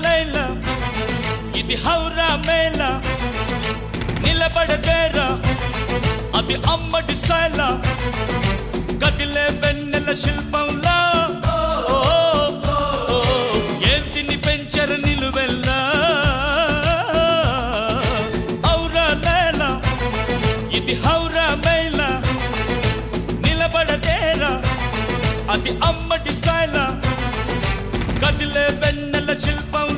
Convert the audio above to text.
లైలా ఇది హౌరా మేళ నిలబడదేరా అది అమ్మడి స్టైలా కదిలే వెన్నెల శిల్పంలా ఏంటిని పెంచర నిలువెల్లా ఔరా లైలా ఇది హౌరా మేళ నిలబడదేరా అది అమ్మడి స్టైలా కదిలే వెన్నెల శిల్పం